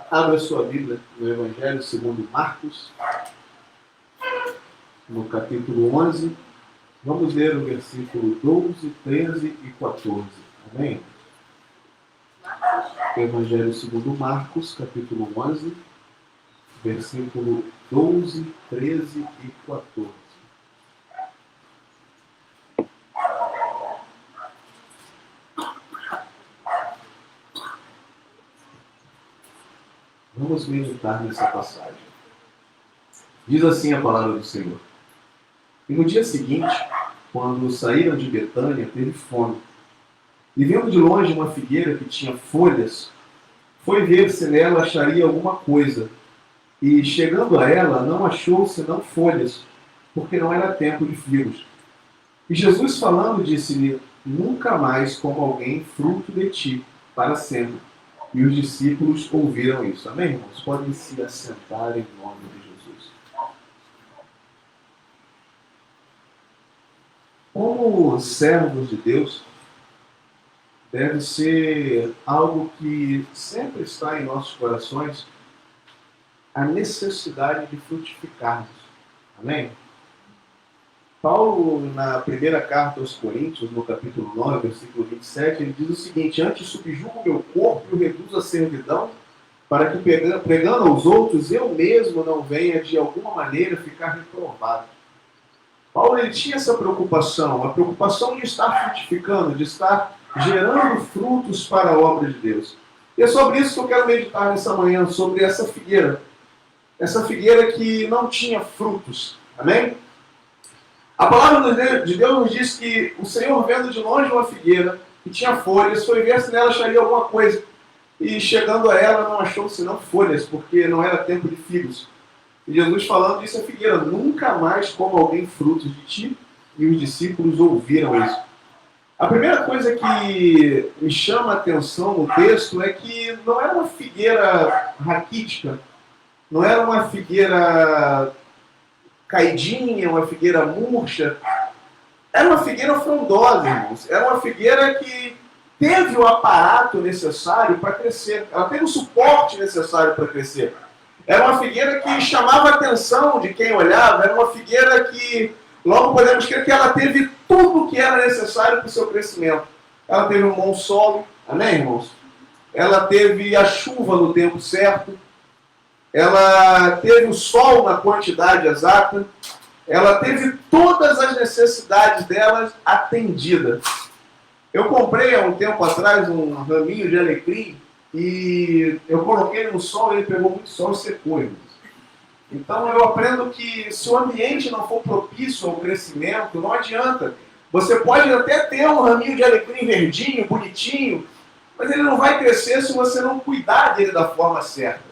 Abra sua Bíblia no Evangelho segundo Marcos, no capítulo 11. Vamos ler o versículo 12, 13 e 14. Amém? Evangelho segundo Marcos, capítulo 11, versículo 12, 13 e 14. Vamos meditar nessa passagem. Diz assim a palavra do Senhor. E no dia seguinte, quando saíram de Betânia, teve fome. E vendo de longe uma figueira que tinha folhas, foi ver se nela acharia alguma coisa. E chegando a ela, não achou senão folhas, porque não era tempo de figos. E Jesus falando, disse-lhe: nunca mais coma alguém fruto de ti, para sempre. E os discípulos ouviram isso. Amém, irmãos? Podem se assentar em nome de Jesus. Como servos de Deus, deve ser algo que sempre está em nossos corações, a necessidade de frutificarmos. Amém? Paulo, na primeira carta aos Coríntios, no capítulo 9, versículo 27, ele diz o seguinte: antes subjugo o meu corpo e o reduzo à servidão, para que, pregando aos outros, eu mesmo não venha de alguma maneira ficar reprovado. Paulo, ele tinha essa preocupação, a preocupação de estar frutificando, de estar gerando frutos para a obra de Deus. E é sobre isso que eu quero meditar nessa manhã, sobre essa figueira que não tinha frutos. Amém? A palavra de Deus nos diz que o Senhor, vendo de longe uma figueira que tinha folhas, foi ver se nela acharia alguma coisa. E chegando a ela, não achou senão folhas, porque não era tempo de figos. E Jesus falando disse à figueira: nunca mais coma alguém frutos de ti. E os discípulos ouviram isso. A primeira coisa que me chama a atenção no texto é que não era uma figueira raquítica, não era uma figueira caidinha, uma figueira murcha. Era uma figueira frondosa, irmãos. Era uma figueira que teve o aparato necessário para crescer. Ela teve o suporte necessário para crescer. Era uma figueira que chamava a atenção de quem olhava. Era uma figueira que, logo podemos crer que ela teve tudo o que era necessário para o seu crescimento. Ela teve um bom solo, amém, irmãos? Ela teve a chuva no tempo certo. Ela teve o sol na quantidade exata, ela teve todas as necessidades delas atendidas. Eu comprei há um tempo atrás um raminho de alecrim e eu coloquei no sol, ele pegou muito sol e secou. Então eu aprendo que se o ambiente não for propício ao crescimento, não adianta. Você pode até ter um raminho de alecrim verdinho, bonitinho, mas ele não vai crescer se você não cuidar dele da forma certa.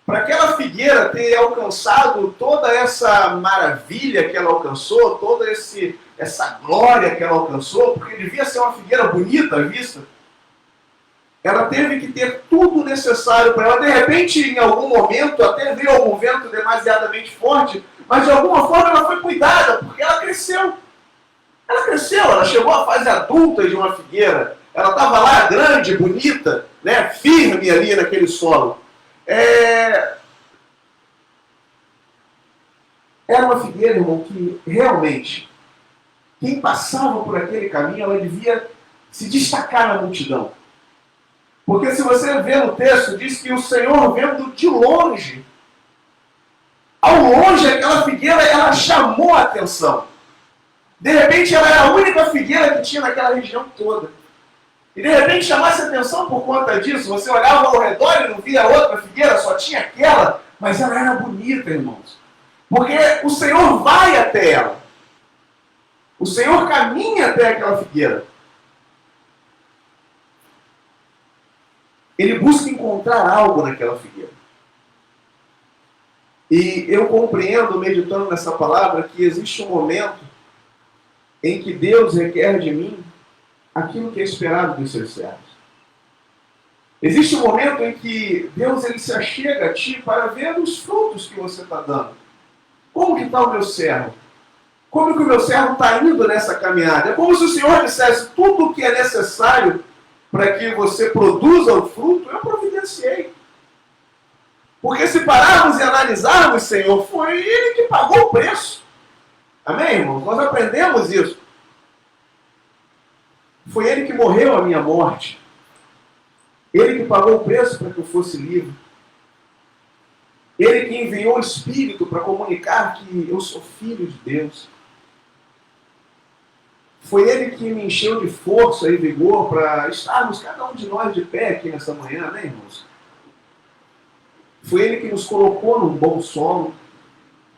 Para aquela figueira ter alcançado toda essa maravilha que ela alcançou, toda essa glória que ela alcançou, porque devia ser uma figueira bonita à vista, ela teve que ter tudo necessário para ela. De repente, em algum momento, até veio algum vento demasiadamente forte, mas de alguma forma ela foi cuidada, porque ela cresceu. Ela cresceu, ela chegou à fase adulta de uma figueira. Ela estava lá grande, bonita, né, firme ali naquele solo. Era uma figueira, irmão, que realmente, quem passava por aquele caminho, ela devia se destacar na multidão. Porque se você vê no texto, diz que o Senhor, vendo de longe, ao longe aquela figueira, ela chamou a atenção. De repente, ela era a única figueira que tinha naquela região toda. E de repente chamasse a atenção por conta disso, você olhava ao redor e não via outra figueira, só tinha aquela, mas ela era bonita, irmãos. Porque o Senhor vai até ela. O Senhor caminha até aquela figueira. Ele busca encontrar algo naquela figueira. E eu compreendo, meditando nessa palavra, que existe um momento em que Deus requer de mim aquilo que é esperado dos seus servos. Existe um momento em que Deus ele se achega a ti para ver os frutos que você está dando. Como que está o meu servo? Como que o meu servo está indo nessa caminhada? É como se o Senhor dissesse: tudo o que é necessário para que você produza o fruto, eu providenciei. Porque se pararmos e analisarmos, Senhor, foi Ele que pagou o preço. Amém, irmãos? Nós aprendemos isso. Foi Ele que morreu a minha morte. Ele que pagou o preço para que eu fosse livre. Ele que enviou o Espírito para comunicar que eu sou filho de Deus. Foi Ele que me encheu de força e vigor para estarmos, cada um de nós, de pé aqui nessa manhã, né, irmãos? Foi Ele que nos colocou num bom solo.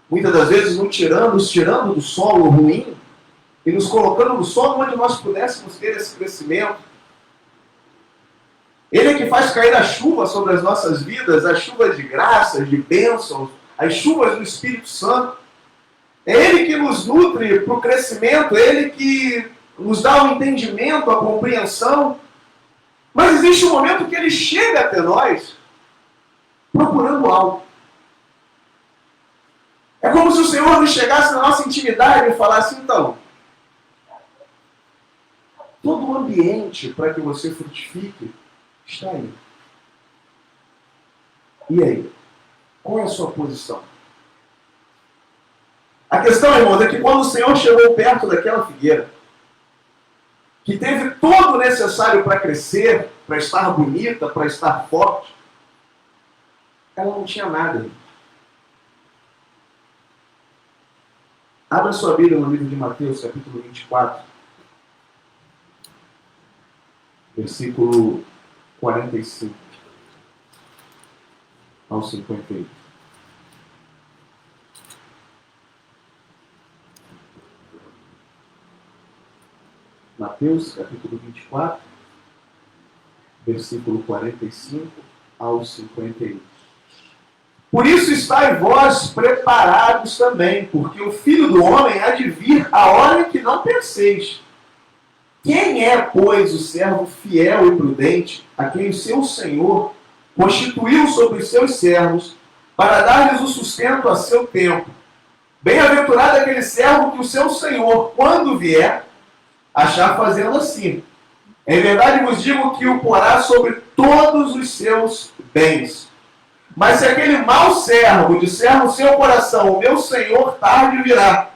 Muitas das vezes nos tirando do solo ruim e nos colocando no solo onde nós pudéssemos ter esse crescimento. Ele é que faz cair a chuva sobre as nossas vidas, as chuvas de graça, de bênçãos, as chuvas do Espírito Santo. É Ele que nos nutre para o crescimento, é Ele que nos dá o entendimento, a compreensão. Mas existe um momento que Ele chega até nós procurando algo. É como se o Senhor nos chegasse na nossa intimidade e falasse, então, todo o ambiente para que você frutifique está aí. E aí? Qual é a sua posição? A questão, irmãos, é que quando o Senhor chegou perto daquela figueira, que teve todo o necessário para crescer, para estar bonita, para estar forte, ela não tinha nada. Abra sua Bíblia no livro de Mateus, capítulo 24, versículo 45 ao 58. Mateus, capítulo 24, versículo 45 ao 51. Por isso estai vós preparados também, porque o Filho do Homem há de vir a hora em que não penseis. Quem é, pois, o servo fiel e prudente, a quem o seu Senhor constituiu sobre os seus servos, para dar-lhes o sustento a seu tempo? Bem-aventurado aquele servo que o seu Senhor, quando vier, achar fazendo assim. Em verdade vos digo que o porá sobre todos os seus bens. Mas se aquele mau servo disser no seu coração, o meu Senhor tarde virá,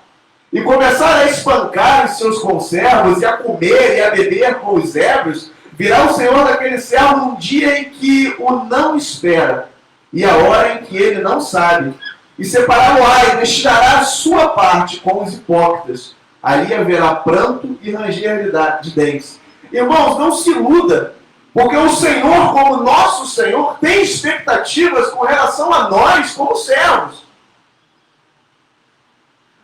e começar a espancar os seus conservos, e a comer e a beber com os ébrios, virá o Senhor daquele servo num dia em que o não espera, e a hora em que ele não sabe, e separá-lo-á e destinará a sua parte com os hipócritas. Ali haverá pranto e ranger de dentes. Irmãos, não se iluda, porque o Senhor, como nosso Senhor, tem expectativas com relação a nós como servos.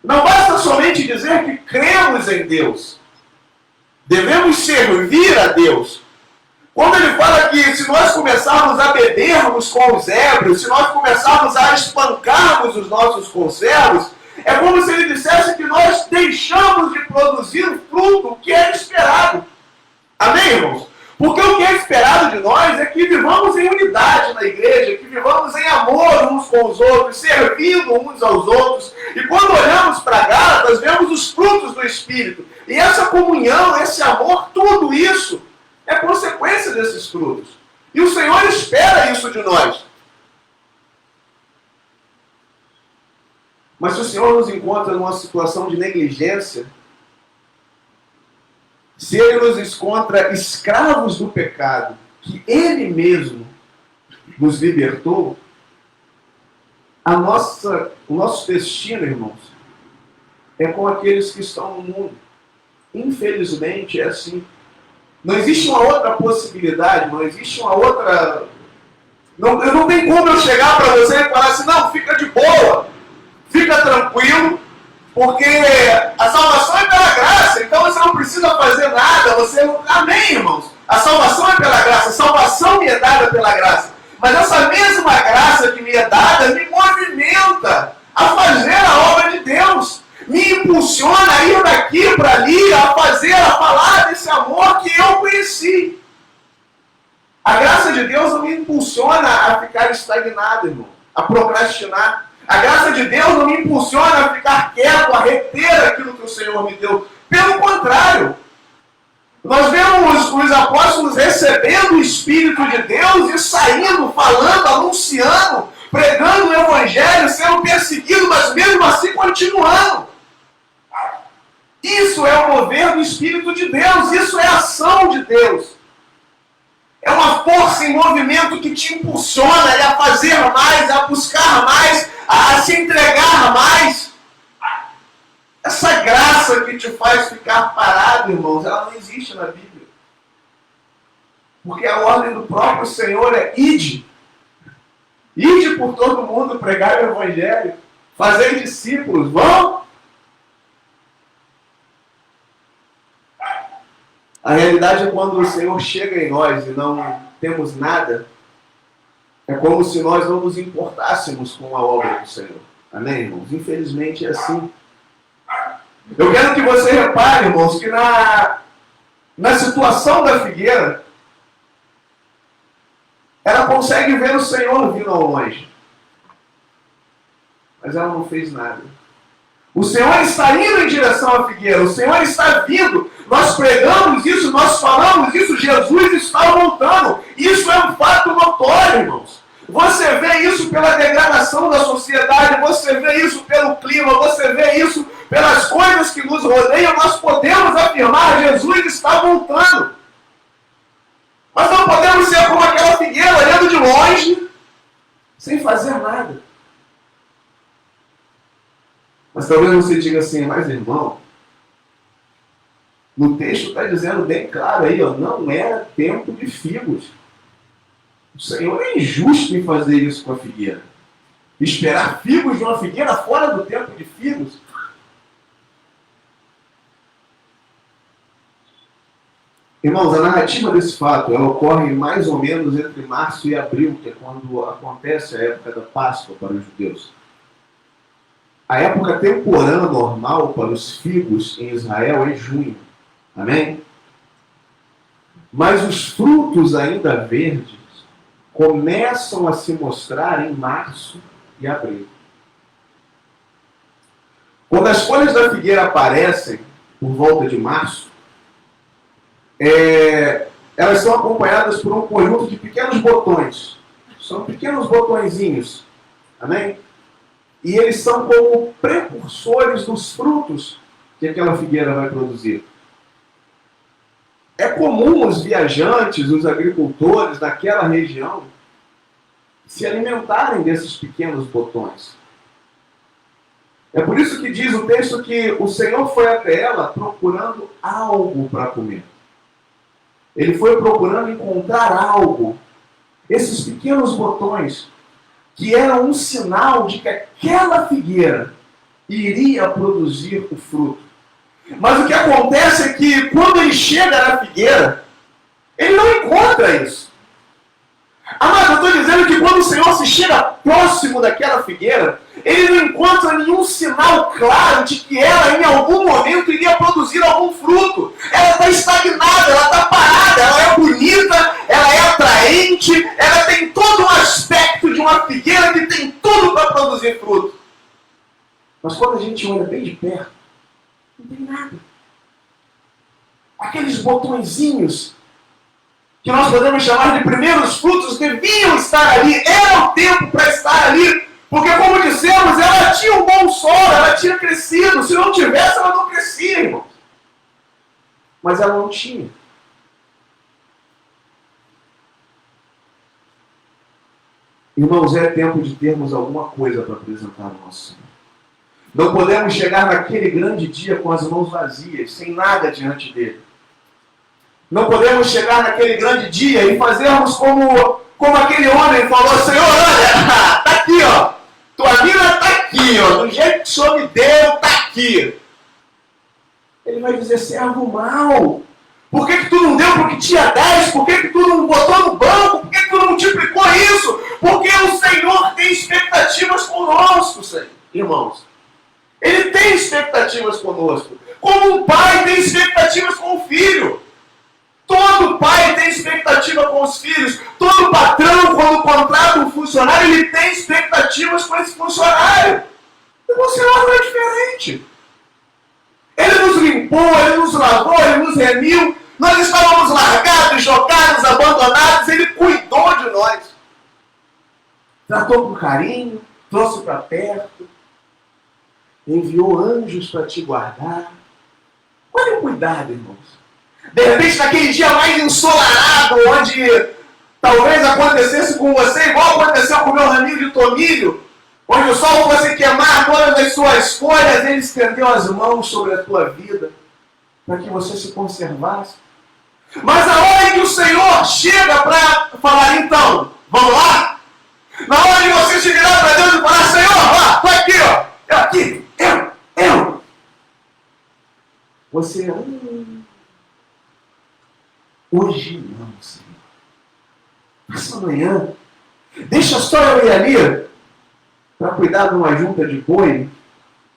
Não basta somente dizer que cremos em Deus. Devemos servir a Deus. Quando ele fala que se nós começarmos a bebermos com os ébrios, se nós começarmos a espancarmos os nossos conservos, é como se ele dissesse que nós deixamos de produzir o fruto que é esperado. Amém, irmãos? Porque o que é esperado de nós é que vivamos em unidade na igreja, que vivamos em amor uns com os outros, servindo uns aos outros. E quando olhamos para Gálatas, vemos os frutos do Espírito. E essa comunhão, esse amor, tudo isso é consequência desses frutos. E o Senhor espera isso de nós. Mas se o Senhor nos encontra numa situação de negligência, se Ele nos encontra escravos do pecado, que Ele mesmo nos libertou, o nosso destino, irmãos, é com aqueles que estão no mundo. Infelizmente é assim. Não existe uma outra possibilidade, não existe uma outra... não tem como eu chegar para você e falar assim, não, fica de boa, fica tranquilo, porque a salvação é pela graça, então você não precisa fazer nada, Amém, irmãos? A salvação é pela graça, a salvação me é dada pela graça. Mas essa mesma graça que me é dada me movimenta a fazer a obra de Deus. Me impulsiona a ir daqui para ali, a falar desse amor que eu conheci. A graça de Deus não me impulsiona a ficar estagnado, irmão, a procrastinar. A graça de Deus não me impulsiona a ficar quieto, a reter aquilo que o Senhor me deu. Pelo contrário, nós vemos os apóstolos recebendo o Espírito de Deus e saindo, falando, anunciando, pregando o evangelho, sendo perseguido, mas mesmo assim continuando. Isso é o mover do Espírito de Deus, isso é a ação de Deus. É uma força em movimento que te impulsiona a fazer mais, a buscar mais, a se entregar mais. Essa graça que te faz ficar parado, irmãos, ela não existe na Bíblia. Porque a ordem do próprio Senhor é ide. Ide por todo mundo, pregar o Evangelho, fazer discípulos, vão. A realidade é quando o Senhor chega em nós e não temos nada, é como se nós não nos importássemos com a obra do Senhor. Amém, irmãos? Infelizmente é assim. Eu quero que você repare, irmãos, que na situação da figueira, ela consegue ver o Senhor vindo ao longe. Mas ela não fez nada. O Senhor está indo em direção à figueira. O Senhor está vindo. Nós pregamos isso, nós falamos isso. Jesus está voltando. Isso é um fato notório, irmãos. Você vê isso pela degradação da sociedade. Você vê isso pelo clima. Você vê isso pelas coisas que nos rodeiam. Nós podemos afirmar: Jesus está voltando. Mas não podemos ser como aquela figueira, olhando de longe, sem fazer nada. Mas talvez você diga assim: mas irmão, no texto está dizendo bem claro aí, ó, não era tempo de figos. O Senhor é injusto em fazer isso com a figueira. Esperar figos de uma figueira fora do tempo de figos. Irmãos, a narrativa desse fato, ela ocorre mais ou menos entre março e abril, que é quando acontece a época da Páscoa para os judeus. A época temporã normal para os figos em Israel é junho. Amém? Mas os frutos ainda verdes começam a se mostrar em março e abril. Quando as folhas da figueira aparecem, por volta de março, elas são acompanhadas por um conjunto de pequenos botões. São pequenos botõezinhos. Amém? E eles são como precursores dos frutos que aquela figueira vai produzir. É comum os viajantes, os agricultores daquela região se alimentarem desses pequenos botões. É por isso que diz o texto que o Senhor foi até ela procurando algo para comer. Ele foi procurando encontrar algo. Esses pequenos botões que eram um sinal de que aquela figueira iria produzir o fruto. Mas o que acontece é que quando ele chega na figueira, ele não encontra isso. Amado, eu estou dizendo que quando o Senhor se chega próximo daquela figueira, ele não encontra nenhum sinal claro de que ela em algum momento iria produzir algum fruto. Ela está estagnada, ela está parada, ela é bonita, ela é atraente, ela tem todo um aspecto de uma figueira que tem tudo para produzir fruto. Mas quando a gente olha bem de perto, não tem nada. Aqueles botõezinhos que nós podemos chamar de primeiros frutos deviam estar ali, era o tempo para estar ali, porque como dissemos, ela tinha um bom solo, ela tinha crescido, se não tivesse ela não crescia, irmãos. Mas ela não tinha. Irmãos, é tempo de termos alguma coisa para apresentar ao nosso Senhor. Não podemos chegar naquele grande dia com as mãos vazias, sem nada diante dele. Não podemos chegar naquele grande dia e fazermos como aquele homem falou: Senhor, olha, está aqui, ó. Tua vida está aqui, ó. Do jeito que o Senhor me deu, está aqui. Ele vai dizer: servo mau. Por que tu não deu porque tinha 10? Por que tu não botou no banco? Por que tu não multiplicou isso? Porque o Senhor tem expectativas conosco, irmãos. Ele tem expectativas conosco. Como um pai tem expectativas com o filho. Todo pai tem expectativa com os filhos. Todo patrão, quando contrata um funcionário, ele tem expectativas com esse funcionário. E o Senhor não é diferente. Ele nos limpou, ele nos lavou, ele nos remiu. Nós estávamos largados, jogados, abandonados. Ele cuidou de nós. tratou com carinho, trouxe para perto, enviou anjos para te guardar. Olha o cuidado, irmãos. De repente, naquele dia mais ensolarado, onde talvez acontecesse com você, igual aconteceu com o meu raminho de tomilho, onde o sol fosse queimar todas as suas folhas, ele estendeu as mãos sobre a tua vida, para que você se conservasse. Mas a hora que o Senhor chega para falar, então, vamos lá? Na hora de você se virar para Deus e falar, Senhor, vá, estou aqui, ó, eu aqui, eu. Você, hoje não, Senhor. Essa manhã, deixa só eu ir ali para cuidar de uma junta de boi,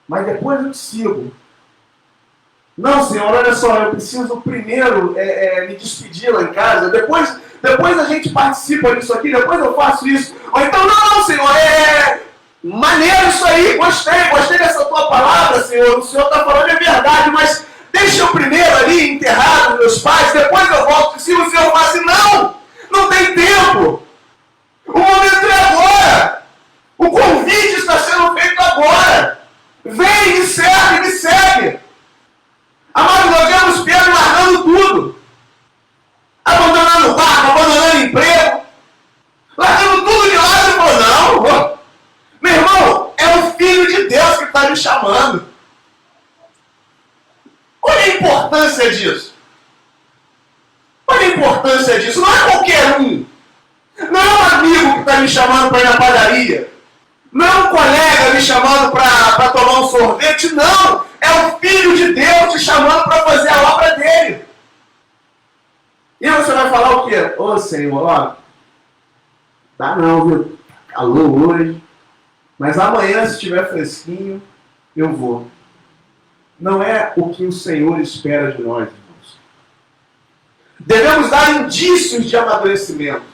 mas depois eu te sigo. Não, Senhor, olha só, eu preciso primeiro me despedir lá em casa, depois a gente participa disso aqui, depois eu faço isso. Ou então, não, Senhor, maneiro isso aí, gostei dessa tua palavra, Senhor, o Senhor está falando é verdade, mas deixa eu primeiro ali enterrar os meus pais, depois eu volto. Se o Senhor fala assim, não tem tempo, o momento é agora, o convite está sendo feito agora, vem, me segue. Amado, nós vemos Pedro largando tudo, abandonando o barco, abandonando o emprego, largando tudo de lado e falou, não, meu irmão, é o Filho de Deus que está me chamando. Olha a importância disso. Não é qualquer um. Não é um amigo que está me chamando para ir na padaria. Não é um colega me chamando para tomar um sorvete. Não. É o Filho de Deus te chamando para fazer a obra dele. E você vai falar o quê? Ô Senhor, ó, dá não, viu? Calor hoje. Mas amanhã, se estiver fresquinho, eu vou. Não é o que o Senhor espera de nós, irmãos. Devemos dar indícios de amadurecimento.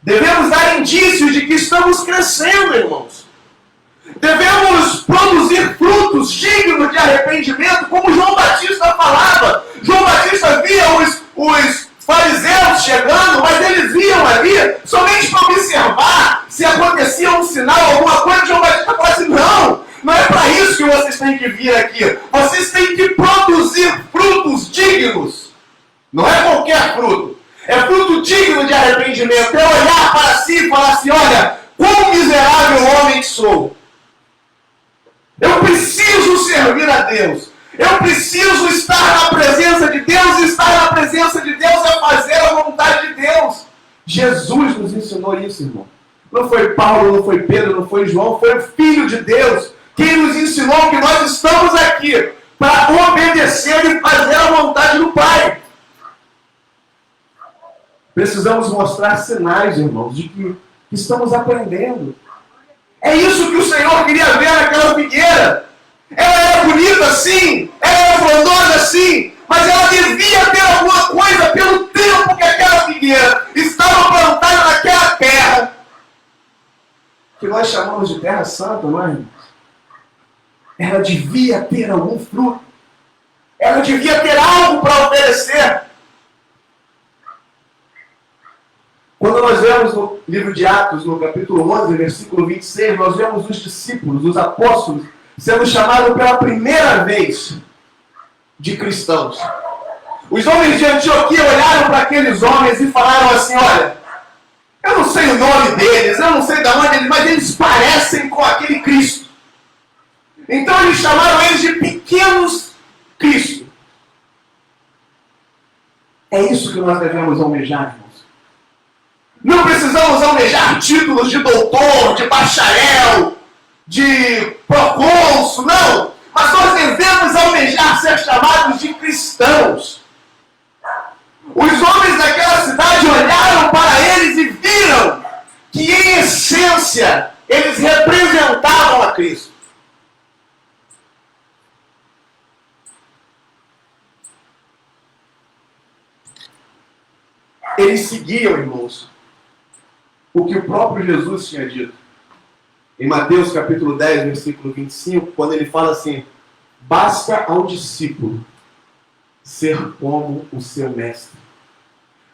Devemos dar indícios de que estamos crescendo, irmãos. Devemos produzir frutos dignos de arrependimento, como João Batista falava. João Batista via os fariseus chegando, mas eles iam ali somente para observar se acontecia um sinal, alguma coisa. João Batista falava assim, não é para isso que vocês têm que vir aqui. Vocês têm que produzir frutos dignos. Não é qualquer fruto. É fruto digno de arrependimento. É olhar para si e falar assim, olha, quão miserável homem que sou. Eu preciso servir a Deus. Eu preciso estar na presença de Deus. E estar na presença de Deus é fazer a vontade de Deus. Jesus nos ensinou isso, irmão. Não foi Paulo, não foi Pedro, não foi João. Foi o Filho de Deus quem nos ensinou que nós estamos aqui para obedecer e fazer a vontade do Pai. Precisamos mostrar sinais, irmãos, de que estamos aprendendo. É isso que o Senhor queria ver naquela figueira. Ela era bonita, sim. Ela era frondosa, sim. Mas ela devia ter alguma coisa pelo tempo que aquela figueira estava plantada naquela terra. Que nós chamamos de terra santa, não é, irmãos? Ela devia ter algum fruto. Ela devia ter algo para oferecer. Quando nós vemos no livro de Atos, no capítulo 11, versículo 26, nós vemos os discípulos, os apóstolos, sendo chamados pela primeira vez de cristãos. Os homens de Antioquia olharam para aqueles homens e falaram assim, olha, eu não sei o nome deles, eu não sei de onde eles, mas eles parecem com aquele Cristo. Então eles chamaram eles de pequenos Cristo. É isso que nós devemos almejar, irmãos. Não precisamos almejar títulos de doutor, de bacharel, de procônsul, não. Mas nós devemos almejar ser chamados de cristãos. Os homens daquela cidade olharam para eles e viram que, em essência, eles representavam a Cristo. Eles seguiam, irmãos, o que o próprio Jesus tinha dito. Em Mateus capítulo 10, versículo 25, quando ele fala assim, basta ao discípulo ser como o seu mestre.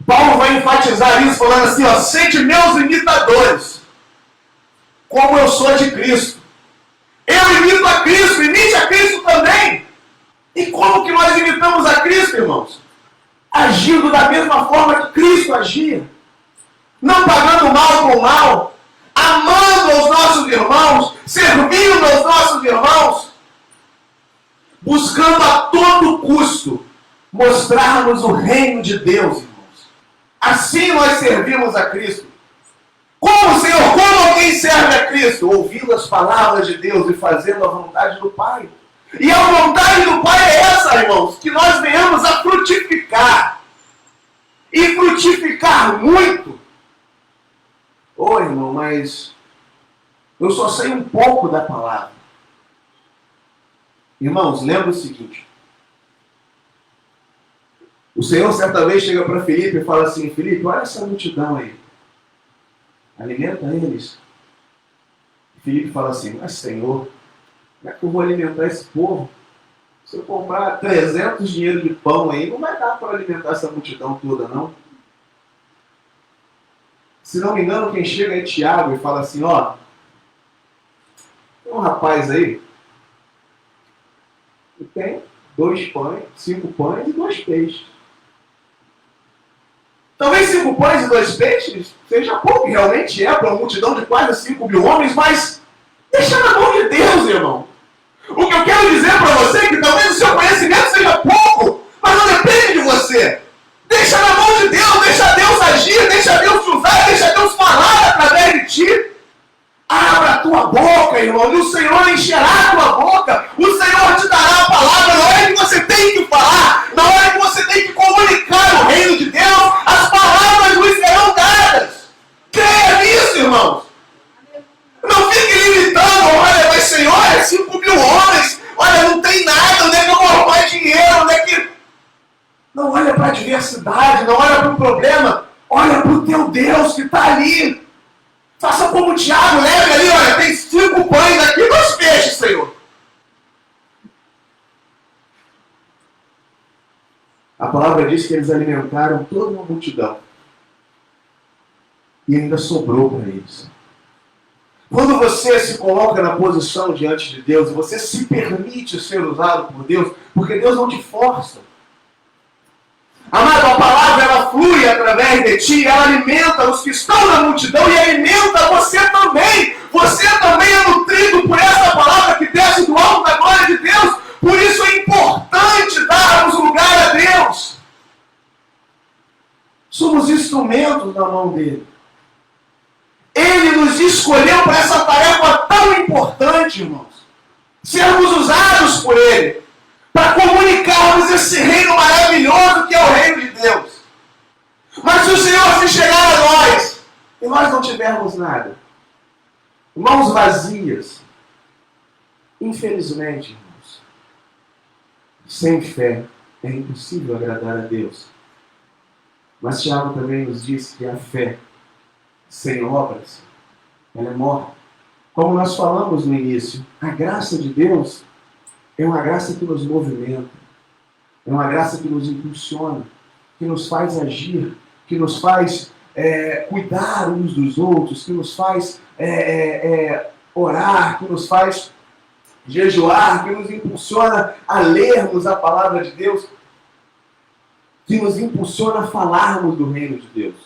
Paulo vai enfatizar isso falando assim, ó, sede meus imitadores, como eu sou de Cristo. Eu imito a Cristo, imite a Cristo também. E como que nós imitamos a Cristo, irmãos? Agindo da mesma forma que Cristo agia. Não pagando mal com mal, amando aos nossos irmãos, servindo aos nossos irmãos, buscando a todo custo mostrarmos o reino de Deus, irmãos. Assim nós servimos a Cristo. Como, Senhor, como alguém serve a Cristo? Ouvindo as palavras de Deus e fazendo a vontade do Pai. E a vontade do Pai é essa, irmãos, que nós venhamos a frutificar. E frutificar muito. Ô, irmão, mas eu só sei um pouco da palavra. Irmãos, lembra o seguinte. O Senhor certa vez chega para Filipe e fala assim: Filipe, olha essa multidão aí. Alimenta eles. Filipe fala assim: mas Senhor, como é que eu vou alimentar esse povo? Se eu comprar 300 dinheiro de pão aí, não vai dar para alimentar essa multidão toda, não. Se não me engano, quem chega é Tiago e fala assim: ó, tem um rapaz aí que tem 2 pães, 5 pães e 2 peixes. Talvez 5 pães e 2 peixes seja pouco, realmente é, para uma multidão de quase 5 mil homens, mas deixa na mão de Deus, irmão. O que eu quero dizer para você é que talvez o seu conhecimento seja pouco, mas não depende de você. Deixa na mão de Deus, deixa Deus agir, deixa Deus te usar, deixa Deus falar através de ti. Abra a tua boca, irmão, e o Senhor encherá a tua boca. O Senhor te dará a palavra na hora que você tem que falar, na hora que você tem que comunicar o reino de Deus, as palavras lhes serão dadas. Creia nisso, irmãos. Não fique limitando, olha, mas Senhor, é 5 mil homens, olha, não tem nada, onde é que eu vou arrumar dinheiro, onde é que... Não olha para a adversidade, não olha para o problema, olha para o teu Deus que está ali. Faça como o Tiago, leve ali, olha, tem 5 pães aqui, 2 peixes, Senhor. A palavra diz que eles alimentaram toda uma multidão. E ainda sobrou para eles. Quando você se coloca na posição diante de Deus, e você se permite ser usado por Deus, porque Deus não te força. Amado, a palavra ela flui através de ti, ela alimenta os que estão na multidão e alimenta você também. Você também é nutrido por essa palavra que desce do alto da glória de Deus. Por isso é importante darmos lugar a Deus. Somos instrumentos na mão dele. Ele nos escolheu para essa tarefa tão importante, irmãos. Sermos usados por ele. Para comunicarmos esse reino maravilhoso que é o reino de Deus. Mas se o Senhor se chegar a nós e nós não tivermos nada, mãos vazias, infelizmente, irmãos, sem fé é impossível agradar a Deus. Mas Tiago também nos diz que a fé sem obras, ela é morta. Como nós falamos no início, a graça de Deus é uma graça que nos movimenta, é uma graça que nos impulsiona, que nos faz agir, que nos faz cuidar uns dos outros, que nos faz orar, que nos faz jejuar, que nos impulsiona a lermos a palavra de Deus, que nos impulsiona a falarmos do reino de Deus.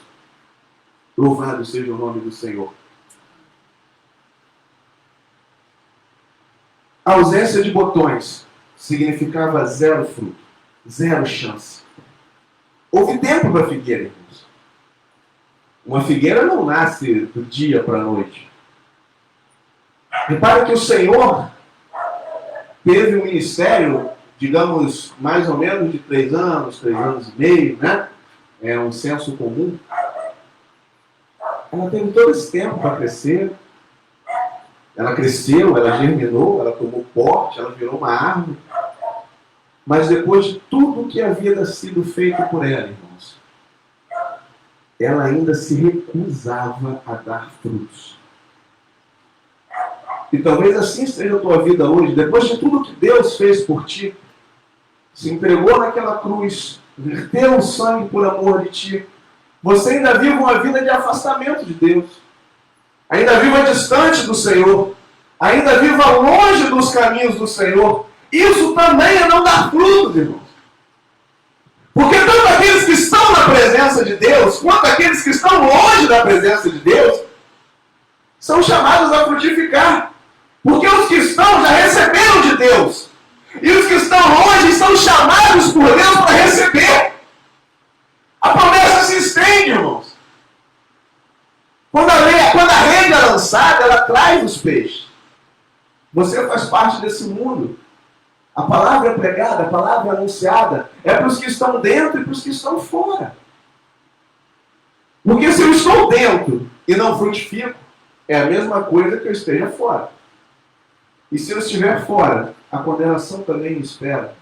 Louvado seja o nome do Senhor. A ausência de botões significava 0 fruto, 0 chance. Houve tempo para a figueira, irmãos. Uma figueira não nasce do dia para a noite. Repara que o Senhor teve um ministério, digamos, mais ou menos de 3 anos, 3 anos e meio, né? É um senso comum. Ela teve todo esse tempo para crescer. Ela cresceu, ela germinou, ela tomou porte, ela virou uma árvore. Mas depois de tudo que havia sido feito por ela, irmãos, ela ainda se recusava a dar frutos. E talvez assim esteja a tua vida hoje. Depois de tudo que Deus fez por ti, se entregou naquela cruz, verteu o sangue por amor de ti, você ainda vive uma vida de afastamento de Deus. ainda viva distante do Senhor, ainda viva longe dos caminhos do Senhor, isso também é não dar frutos, irmãos. Porque tanto aqueles que estão na presença de Deus, quanto aqueles que estão longe da presença de Deus, são chamados a frutificar. Porque os que estão já receberam de Deus. E os que estão longe são chamados por Deus para receber. A promessa se estende, irmãos. Quando a rede é lançada, ela traz os peixes. Você faz parte desse mundo. A palavra é pregada, a palavra é anunciada. É para os que estão dentro e para os que estão fora. Porque se eu estou dentro e não frutifico, é a mesma coisa que eu esteja fora. E se eu estiver fora, a condenação também me espera.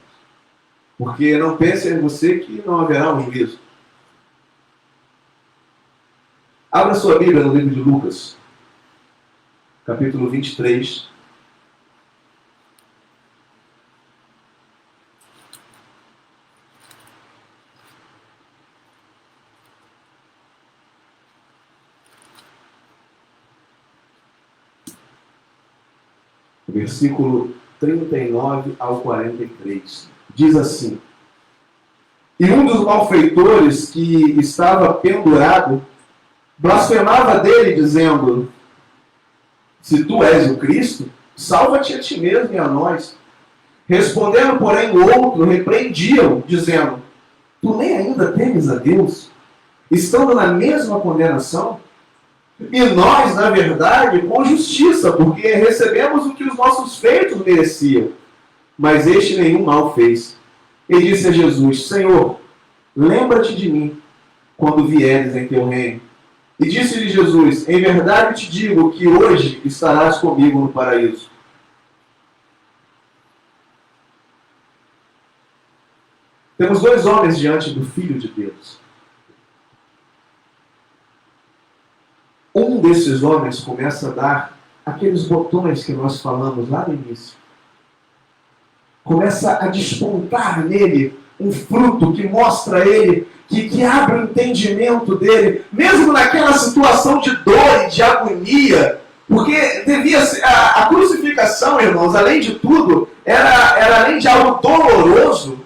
Porque não pense em você que não haverá um juízo. Abra sua Bíblia no livro de Lucas, capítulo 23. Versículo 39 ao 43. Diz assim: E um dos malfeitores que estava pendurado blasfemava dele, dizendo: Se tu és o Cristo, salva-te a ti mesmo e a nós. Respondendo, porém, o outro repreendia-o, dizendo: Tu nem ainda temes a Deus, estando na mesma condenação? E nós, na verdade, com justiça, porque recebemos o que os nossos feitos mereciam. Mas este nenhum mal fez. E disse a Jesus: Senhor, lembra-te de mim quando vieres em teu reino. E disse-lhe Jesus: Em verdade te digo que hoje estarás comigo no paraíso. Temos dois homens diante do Filho de Deus. Um desses homens começa a dar aqueles botões que nós falamos lá no início. Começa a despontar nele um fruto que mostra a ele, que abre o entendimento dele, mesmo naquela situação de dor e de agonia, porque devia ser, a crucificação, irmãos, além de tudo, era além de algo doloroso,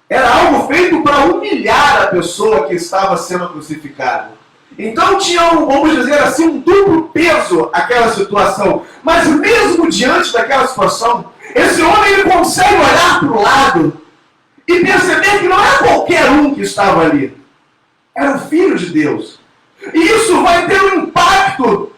era algo feito para humilhar a pessoa que estava sendo crucificada. Então tinha, vamos dizer assim, um duplo peso aquela situação. Mas mesmo diante daquela situação, esse homem ele consegue olhar para o lado e perceber que não é qualquer um que estava ali. Era o Filho de Deus. E isso vai ter um impacto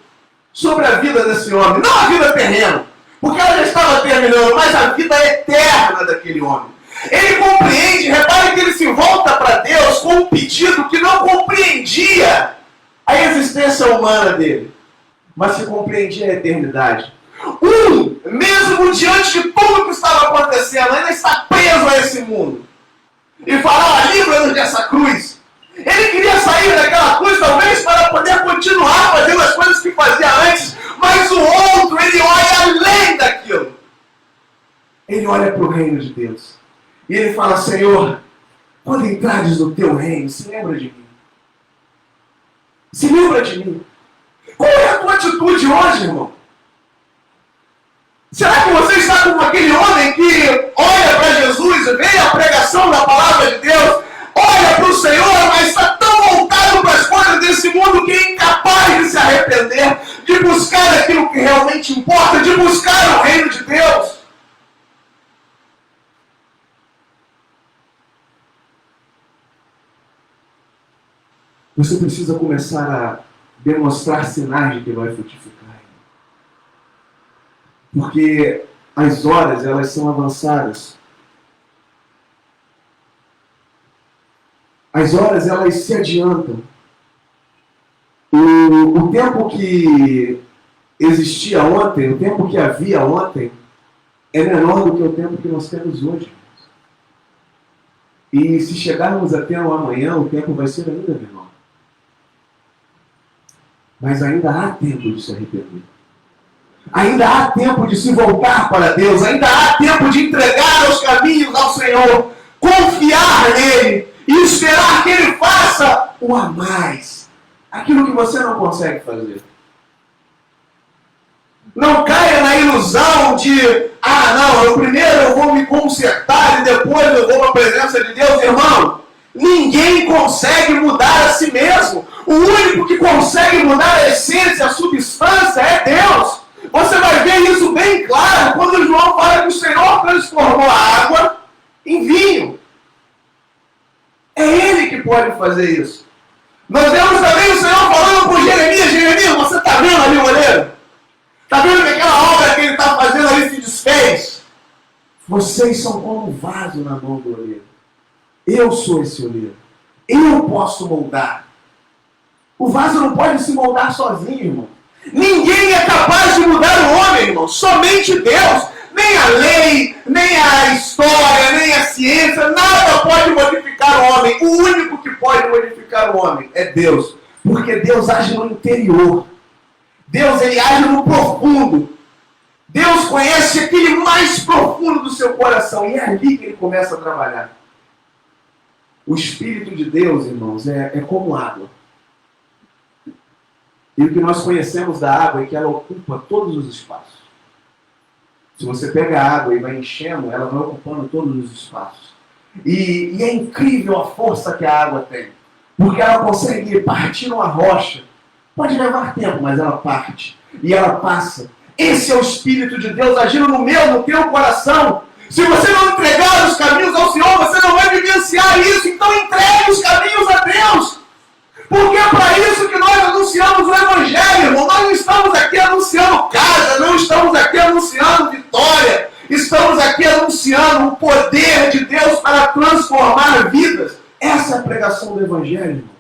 sobre a vida desse homem. Não a vida terrena, porque ela já estava terminando, mas a vida eterna daquele homem. Ele compreende, repare que ele se volta para Deus com um pedido que não compreendia a existência humana dele, mas se compreendia a eternidade. Mesmo diante de tudo que estava acontecendo, ainda está preso a esse mundo. E fala: livra-nos dessa cruz. Ele queria sair daquela cruz, talvez, para poder continuar fazendo as coisas que fazia antes, mas o outro, ele olha além daquilo. Ele olha para o reino de Deus. E ele fala: Senhor, quando entrares no teu reino, se lembra de mim. Se lembra de mim. Qual é a tua atitude hoje, irmão? Será que você está como aquele homem que olha para Jesus, vê a pregação da palavra de Deus, olha para o Senhor, mas está tão voltado para as coisas desse mundo que é incapaz de se arrepender, de buscar aquilo que realmente importa, de buscar o reino de Deus? Você precisa começar a demonstrar sinais de que vai frutificar. Porque as horas, elas são avançadas. As horas, elas se adiantam. O tempo que existia ontem, o tempo que havia ontem, é menor do que o tempo que nós temos hoje. E se chegarmos até o amanhã, o tempo vai ser ainda menor. Mas ainda há tempo de se arrepender. Ainda há tempo de se voltar para Deus. Ainda há tempo de entregar os caminhos ao Senhor. Confiar nele. E esperar que ele faça o a mais. Aquilo que você não consegue fazer. Não caia na ilusão de, primeiro eu vou me consertar e depois eu vou para a presença de Deus. Irmão, ninguém consegue mudar a si mesmo. O único que consegue mudar a essência, a substância é Deus. Você vai ver isso bem claro quando João fala que o Senhor transformou a água em vinho. É Ele que pode fazer isso. Nós vemos também o Senhor falando com Jeremias: Jeremias, você está vendo ali o oleiro? Está vendo que aquela obra que ele está fazendo ali se desfez? Vocês são como um vaso na mão do oleiro. Eu sou esse oleiro. Eu posso moldar. O vaso não pode se moldar sozinho, irmão. Ninguém é capaz de mudar o homem, irmão. Somente Deus. Nem a lei, nem a história, nem a ciência, nada pode modificar o homem. O único que pode modificar o homem é Deus. Porque Deus age no interior. Deus, ele age no profundo. Deus conhece aquele mais profundo do seu coração. E é ali que ele começa a trabalhar. O Espírito de Deus, irmãos, é como água. E o que nós conhecemos da água é que ela ocupa todos os espaços. Se você pega a água e vai enchendo, ela vai ocupando todos os espaços. E é incrível a força que a água tem. Porque ela consegue partir uma rocha. Pode levar tempo, mas ela parte. E ela passa. Esse é o Espírito de Deus agindo no teu coração. Se você não entregar os caminhos ao Senhor, você não vai vivenciar isso. Então entregue os caminhos a Deus. Porque é para isso que nós anunciamos o Evangelho, irmão. Nós não estamos aqui anunciando casa, não estamos aqui anunciando vitória. Estamos aqui anunciando o poder de Deus para transformar vidas. Essa é a pregação do Evangelho, irmão.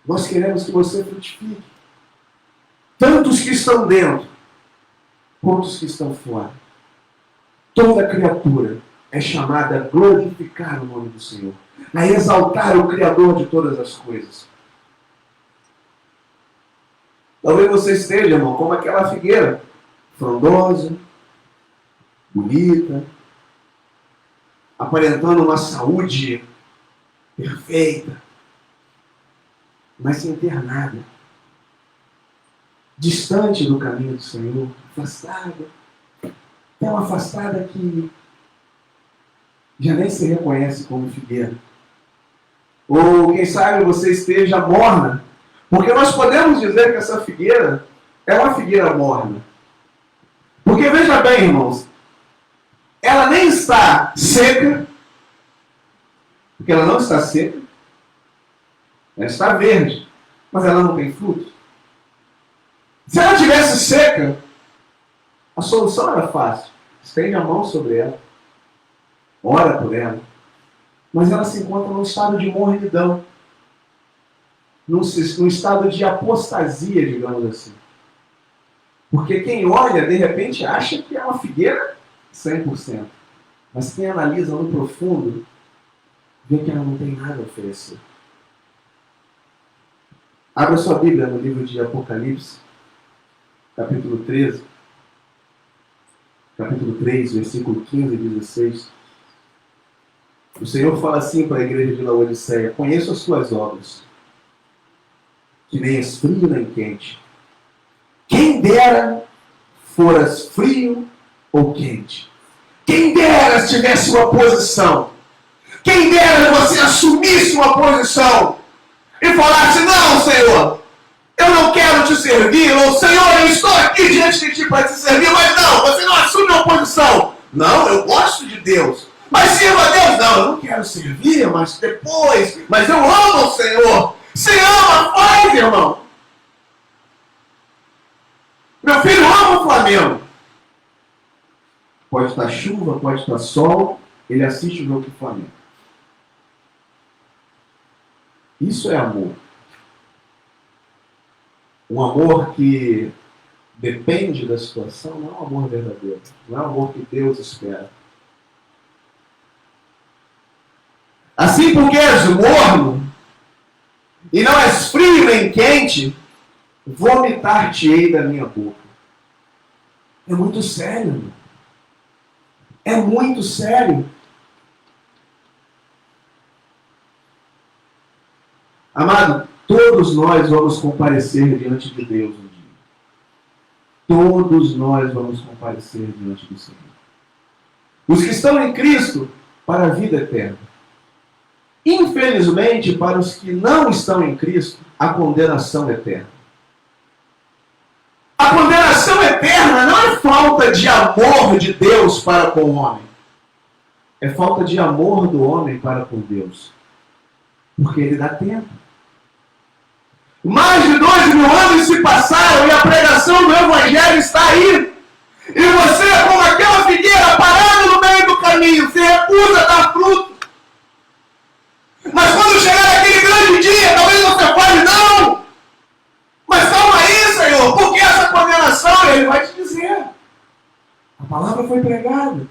Nós queremos que você frutifique. Tanto os que estão dentro, quanto os que estão fora. Toda criatura é chamada a glorificar o nome do Senhor, a exaltar o Criador de todas as coisas. Talvez você esteja, irmão, como aquela figueira, frondosa, bonita, aparentando uma saúde perfeita, mas sem ter nada. Distante do caminho do Senhor, afastada. Tão afastada que já nem se reconhece como figueira. Ou, quem sabe, você esteja morna. Porque nós podemos dizer que essa figueira é uma figueira morna. Porque, veja bem, irmãos, ela nem está seca, porque ela não está seca, ela está verde, mas ela não tem fruto. Se ela tivesse seca, a solução era fácil. Estende a mão sobre ela. Ora por ela. Mas ela se encontra num estado de mornidão. Num estado de apostasia, digamos assim. Porque quem olha, de repente, acha que é uma figueira 100%. Mas quem analisa no profundo, vê que ela não tem nada a oferecer. Abra sua Bíblia no livro de Apocalipse, capítulo 13. Capítulo 3, versículo 15 e 16. O Senhor fala assim para a igreja de Laodiceia: conheço as tuas obras, que nem és frio nem quente. Quem dera foras frio ou quente. Quem dera tivesse uma posição. Quem dera você assumisse uma posição e falasse: não, Senhor, eu não quero te servir, ou Senhor, eu estou aqui diante de ti para te servir, mas não, você não assume uma posição. Não, eu gosto de Deus, mas sirva a Deus. Não, eu não quero servir, mas depois, mas eu amo o Senhor. Você ama, faz, irmão. Meu filho ama o Flamengo. Pode estar chuva, pode estar sol, ele assiste o jogo do Flamengo. Isso é amor. Um amor que depende da situação não é um amor verdadeiro. Não é um amor que Deus espera. Assim, porque és morno e não és frio nem quente, vomitar-te-ei da minha boca. É muito sério, irmão. É muito sério. Amado, todos nós vamos comparecer diante de Deus um dia. todos nós vamos comparecer diante do Senhor. Os que estão em Cristo, para a vida eterna. Infelizmente, para os que não estão em Cristo, a condenação eterna. A condenação eterna não é falta de amor de Deus para com o homem. É falta de amor do homem para com Deus. Porque ele dá tempo. Mais de 2000 anos se passaram e a pregação do Evangelho está aí. E você, como aquela figueira parada no meio do caminho, se recusa a dar fruto. Mas quando chegar aquele grande dia, talvez você fale, não! Mas calma aí, Senhor, por que essa condenação? Ele vai te dizer. A palavra foi pregada.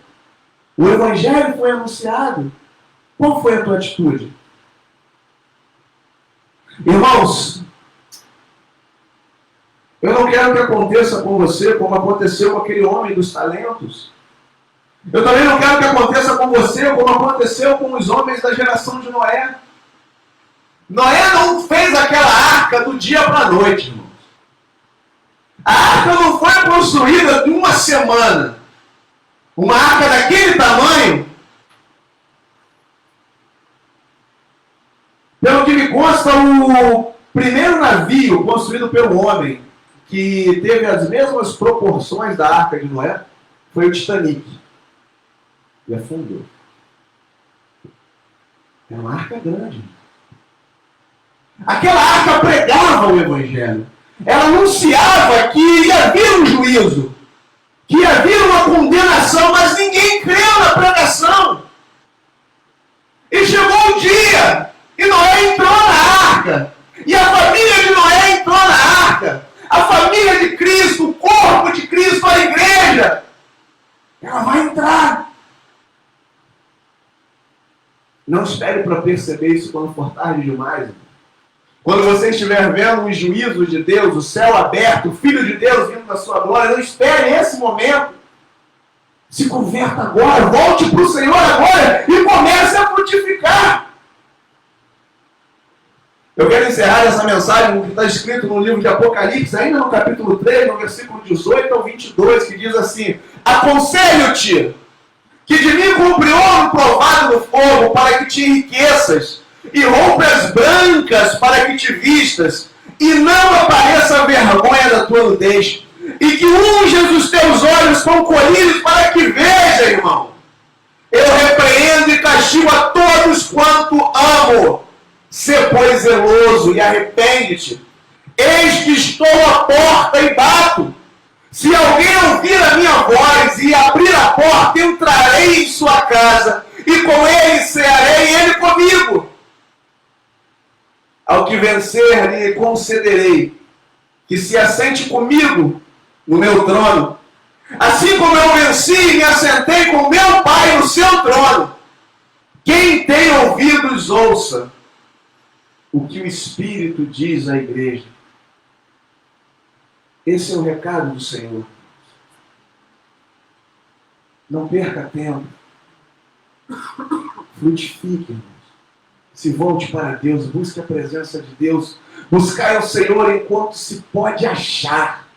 O Evangelho foi anunciado. Qual foi a tua atitude? Irmãos, eu não quero que aconteça com você como aconteceu com aquele homem dos talentos. Eu também não quero que aconteça com você como aconteceu com os homens da geração de Noé. Noé não fez aquela arca do dia para a noite, irmãos. A arca não foi construída de uma semana. Uma arca daquele tamanho, pelo que me consta, o primeiro navio construído pelo homem que teve as mesmas proporções da arca de Noé foi o Titanic. E afundou. É uma arca grande. Aquela arca pregava o Evangelho. Ela anunciava que ia vir um juízo, que ia vir uma condenação, mas ninguém creu na pregação. E chegou um dia, e Noé entrou na arca, e a família de Noé entrou na arca, a família de Cristo, o corpo de Cristo, a igreja, ela vai entrar. Não espere para perceber isso quando for tarde demais. Quando você estiver vendo os juízos de Deus, o céu aberto, o Filho de Deus vindo na sua glória, não espere esse momento. Se converta agora, volte para o Senhor agora e comece a frutificar. Eu quero encerrar essa mensagem que está escrito no livro de Apocalipse, ainda no capítulo 3, no versículo 18 ao 22, que diz assim: aconselho-te que de mim compre ouro provado no fogo, para que te enriqueças, e roupas brancas para que te vistas, e não apareça a vergonha da tua nudez, e que unjas os teus olhos com colírios para que veja, irmão. Eu repreendo e castigo a todos quanto amo. Sê, pois, zeloso e arrepende-te. Eis que estou à porta e bato. Se alguém ouvir a minha voz e abrir a porta, entrarei em sua casa, e com ele cearei, e ele comigo. Ao que vencer, lhe concederei que se assente comigo no meu trono, assim como eu venci e me assentei com meu Pai no seu trono. Quem tem ouvidos, ouça o que o Espírito diz à igreja. Esse é o recado do Senhor. Não perca tempo. Frutifique, irmãos. Se volte para Deus, busque a presença de Deus. Buscai ao Senhor enquanto se pode achar.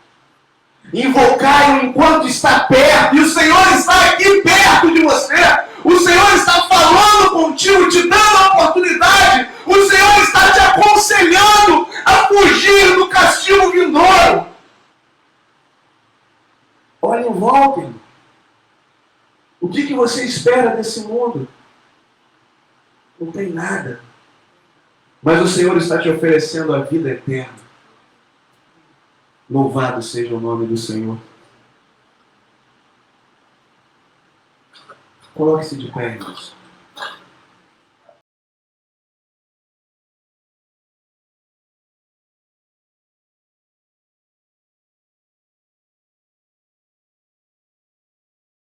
Invocai-o enquanto está perto. E o Senhor está aqui perto de você. O Senhor está falando contigo, te dando a oportunidade. O Senhor está te aconselhando a fugir do castigo vindouro. Olhe em volta. O que você espera desse mundo? Não tem nada. Mas o Senhor está te oferecendo a vida eterna. Louvado seja o nome do Senhor. Coloque-se de pé, irmãos.